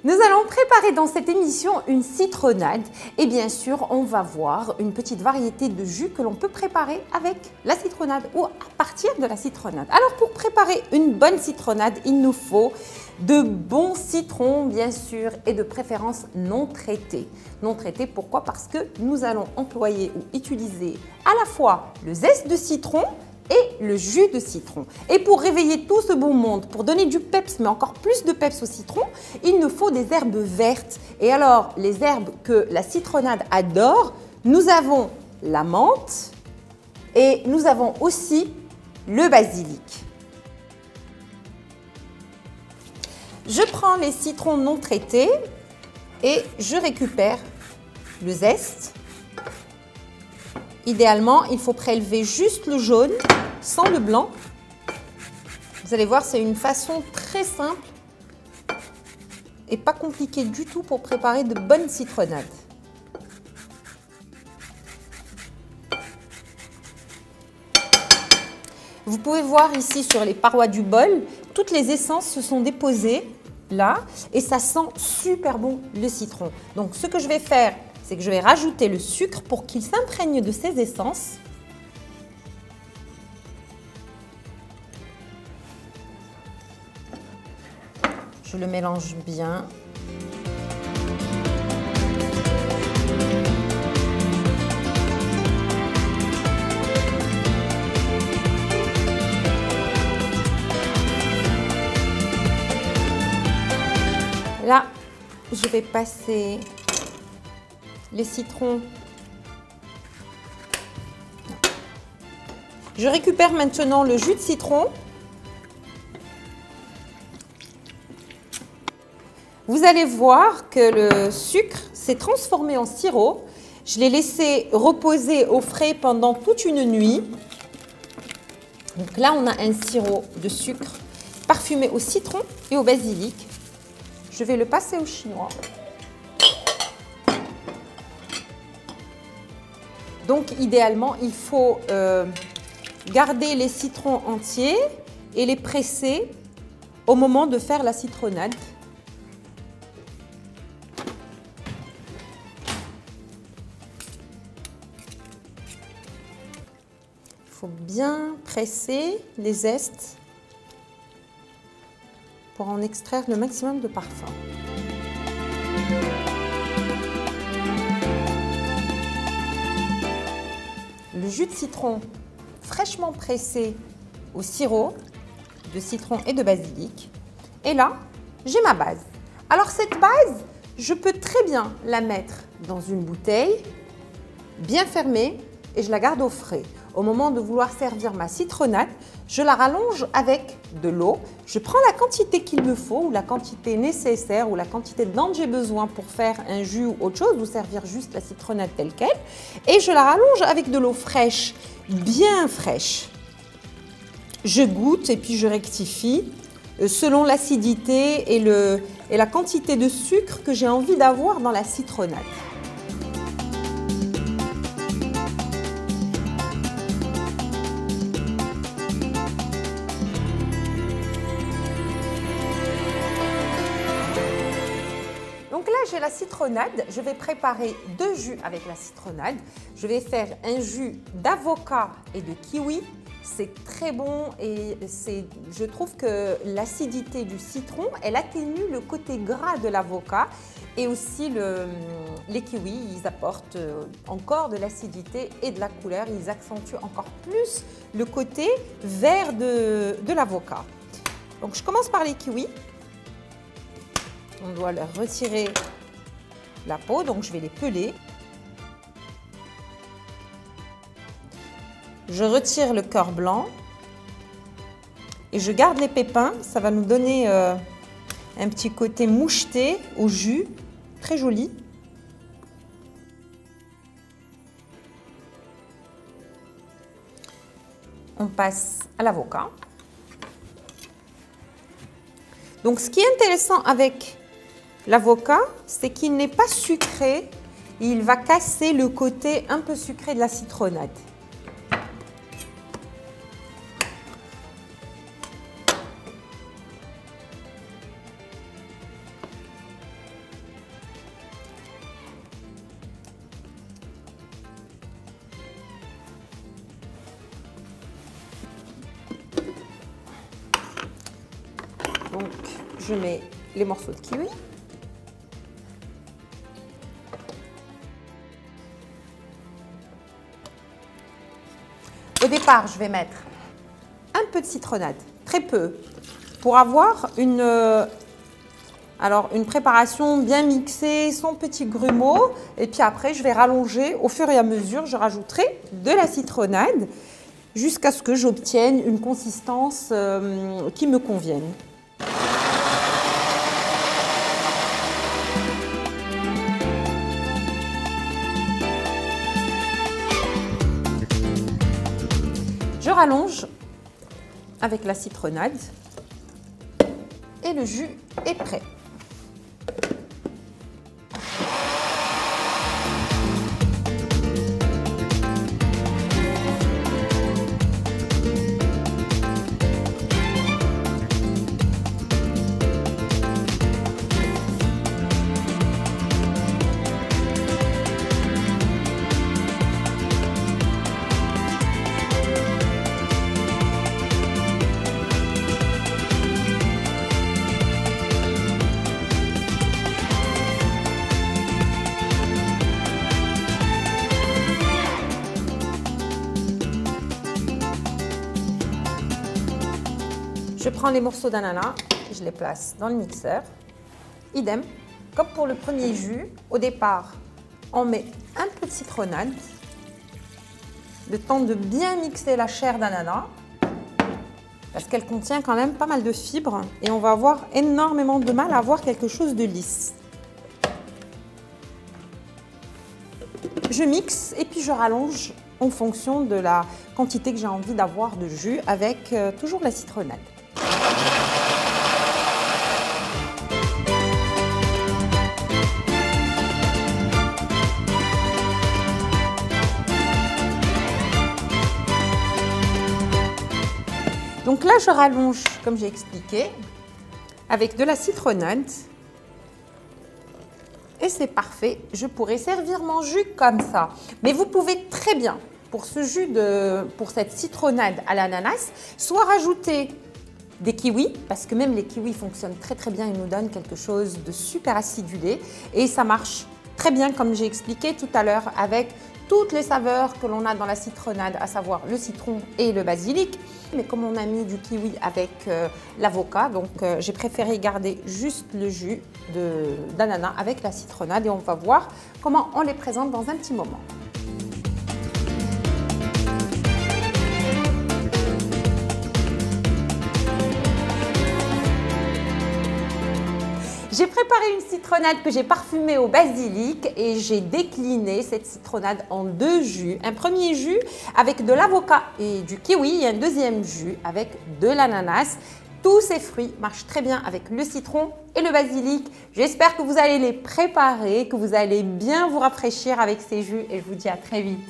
Nous allons préparer dans cette émission une citronnade et bien sûr on va voir une petite variété de jus que l'on peut préparer avec la citronnade ou à partir de la citronnade. Alors pour préparer une bonne citronnade, il nous faut de bons citrons bien sûr et de préférence non traités. Non traités pourquoi? Parce que nous allons employer ou utiliser à la fois le zeste de citron et le jus de citron. Et pour réveiller tout ce beau monde, pour donner du peps, mais encore plus de peps au citron, il nous faut des herbes vertes. Et alors, les herbes que la citronnade adore, nous avons la menthe et nous avons aussi le basilic. Je prends les citrons non traités et je récupère le zeste. Idéalement, il faut prélever juste le jaune, sans le blanc. Vous allez voir, c'est une façon très simple et pas compliquée du tout pour préparer de bonnes citronnades. Vous pouvez voir ici sur les parois du bol, toutes les essences se sont déposées là et ça sent super bon le citron. Donc ce que je vais faire, c'est que je vais rajouter le sucre pour qu'il s'imprègne de ces essences. Je le mélange bien. Là, je vais passer les citrons. Je récupère maintenant le jus de citron. Vous allez voir que le sucre s'est transformé en sirop. Je l'ai laissé reposer au frais pendant toute une nuit. Donc là, on a un sirop de sucre parfumé au citron et au basilic. Je vais le passer au chinois. Donc idéalement, il faut garder les citrons entiers et les presser au moment de faire la citronnade. Il faut bien presser les zestes pour en extraire le maximum de parfum. Le jus de citron fraîchement pressé au sirop de citron et de basilic. Et là, j'ai ma base. Alors cette base, je peux très bien la mettre dans une bouteille, bien fermée, et je la garde au frais. Au moment de vouloir servir ma citronnade, je la rallonge avec de l'eau. Je prends la quantité qu'il me faut, ou la quantité nécessaire, ou la quantité dont j'ai besoin pour faire un jus ou autre chose, ou servir juste la citronnade telle qu'elle. Et je la rallonge avec de l'eau fraîche, bien fraîche. Je goûte et puis je rectifie selon l'acidité et la quantité de sucre que j'ai envie d'avoir dans la citronnade. Donc là, j'ai la citronnade. Je vais préparer deux jus avec la citronnade. Je vais faire un jus d'avocat et de kiwi. C'est très bon et je trouve que l'acidité du citron, elle atténue le côté gras de l'avocat et aussi les kiwis, ils apportent encore de l'acidité et de la couleur. Ils accentuent encore plus le côté vert de l'avocat. Donc je commence par les kiwis. On doit leur retirer la peau, donc je vais les peler. Je retire le cœur blanc et je garde les pépins. Ça va nous donner un petit côté moucheté au jus, très joli. On passe à l'avocat. Donc ce qui est intéressant avec l'avocat, c'est qu'il n'est pas sucré. Il va casser le côté un peu sucré de la citronnade. Donc, je mets les morceaux de kiwi. Au départ, je vais mettre un peu de citronnade, très peu, pour avoir une préparation bien mixée, sans petits grumeaux. Et puis après, je vais rallonger au fur et à mesure, je rajouterai de la citronnade jusqu'à ce que j'obtienne une consistance qui me convienne. Je rallonge avec la citronnade et le jus est prêt. Je prends les morceaux d'ananas, je les place dans le mixeur. Idem, comme pour le premier jus, au départ, on met un peu de citronnade, le temps de bien mixer la chair d'ananas, parce qu'elle contient quand même pas mal de fibres et on va avoir énormément de mal à avoir quelque chose de lisse. Je mixe et puis je rallonge en fonction de la quantité que j'ai envie d'avoir de jus avec toujours la citronnade. Donc là, je rallonge, comme j'ai expliqué, avec de la citronnade. Et c'est parfait, je pourrais servir mon jus comme ça. Mais vous pouvez très bien, pour ce jus, pour cette citronnade à l'ananas, soit rajouter des kiwis, parce que même les kiwis fonctionnent très très bien, ils nous donnent quelque chose de super acidulé. Et ça marche très bien, comme j'ai expliqué tout à l'heure, avec toutes les saveurs que l'on a dans la citronnade, à savoir le citron et le basilic. Mais comme on a mis du kiwi avec l'avocat, donc j'ai préféré garder juste le jus d'ananas avec la citronnade et on va voir comment on les présente dans un petit moment. J'ai préparé une citronnade que j'ai parfumée au basilic et j'ai décliné cette citronnade en deux jus. Un premier jus avec de l'avocat et du kiwi et un deuxième jus avec de l'ananas. Tous ces fruits marchent très bien avec le citron et le basilic. J'espère que vous allez les préparer, que vous allez bien vous rafraîchir avec ces jus et je vous dis à très vite.